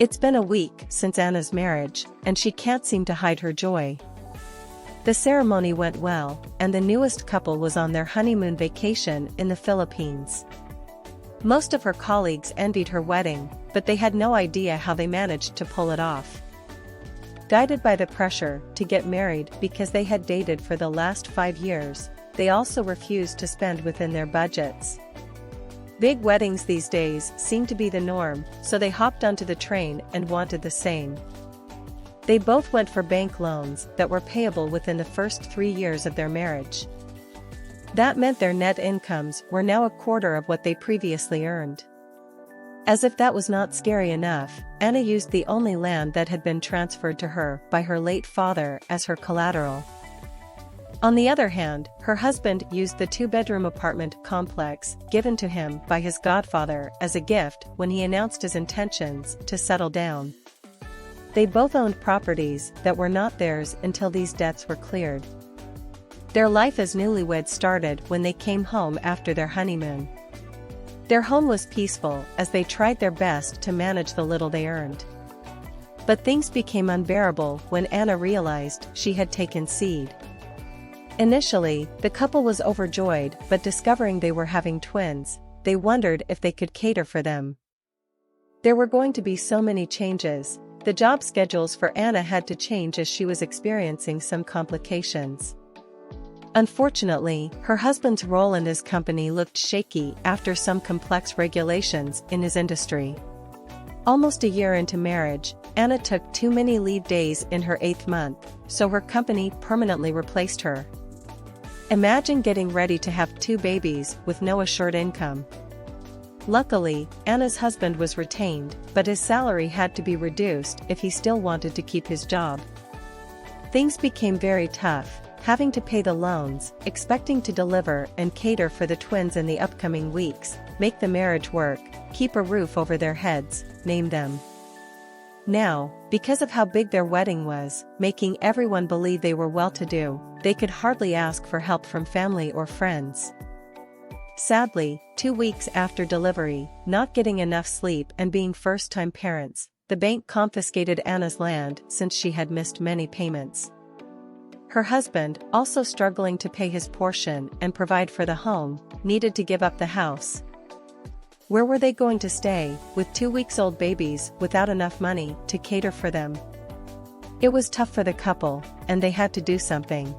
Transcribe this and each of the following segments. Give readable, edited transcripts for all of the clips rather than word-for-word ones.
It's been a week since Anna's marriage, and she can't seem to hide her joy. The ceremony went well, and the newest couple was on their honeymoon vacation in the Philippines. Most of her colleagues envied her wedding, but they had no idea how they managed to pull it off. Guided by the pressure to get married because they had dated for the last 5 years, they also refused to spend within their budgets. Big weddings these days seem to be the norm, so they hopped onto the train and wanted the same. They both went for bank loans that were payable within the first 3 years of their marriage. That meant their net incomes were now a quarter of what they previously earned. As if that was not scary enough, Anna used the only land that had been transferred to her by her late father as her collateral. On the other hand, her husband used the 2-bedroom apartment complex given to him by his godfather as a gift when he announced his intentions to settle down. They both owned properties that were not theirs until these debts were cleared. Their life as newlyweds started when they came home after their honeymoon. Their home was peaceful as they tried their best to manage the little they earned. But things became unbearable when Anna realized she had taken seed. Initially, the couple was overjoyed, but discovering they were having twins, they wondered if they could cater for them. There were going to be so many changes. The job schedules for Anna had to change as she was experiencing some complications. Unfortunately, her husband's role in his company looked shaky after some complex regulations in his industry. Almost a year into marriage, Anna took too many leave days in her 8th month, so her company permanently replaced her. Imagine getting ready to have 2 babies with no assured income. Luckily, Anna's husband was retained, but his salary had to be reduced if he still wanted to keep his job. Things became very tough, having to pay the loans, expecting to deliver and cater for the twins in the upcoming weeks, make the marriage work, keep a roof over their heads, name them. Now, because of how big their wedding was, making everyone believe they were well-to-do, they could hardly ask for help from family or friends. Sadly, 2 weeks after delivery, not getting enough sleep and being first-time parents, the bank confiscated Anna's land since she had missed many payments. Her husband, also struggling to pay his portion and provide for the home, needed to give up the house. Where were they going to stay, with 2-week-old babies without enough money to cater for them? It was tough for the couple, and they had to do something.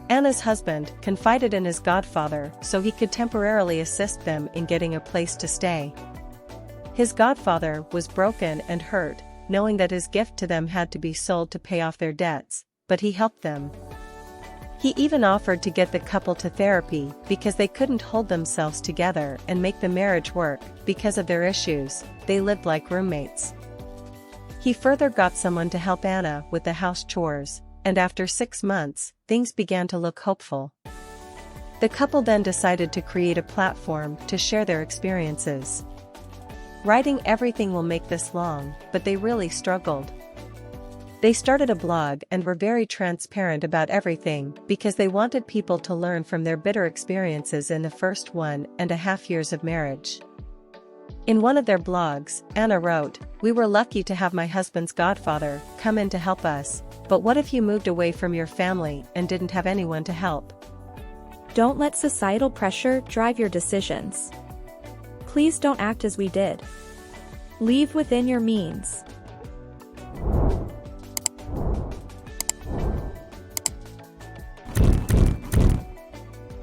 Anna's husband confided in his godfather so he could temporarily assist them in getting a place to stay. His godfather was broken and hurt, knowing that his gift to them had to be sold to pay off their debts, but he helped them. He even offered to get the couple to therapy because they couldn't hold themselves together and make the marriage work. Because of their issues, they lived like roommates. He further got someone to help Anna with the house chores, and after 6 months, things began to look hopeful. The couple then decided to create a platform to share their experiences. Writing everything will make this long, but they really struggled. They started a blog and were very transparent about everything because they wanted people to learn from their bitter experiences in the first 1.5 years of marriage. In one of their blogs, Anna wrote, "We were lucky to have my husband's godfather come in to help us, but what if you moved away from your family and didn't have anyone to help?" Don't let societal pressure drive your decisions. Please don't act as we did. Leave within your means.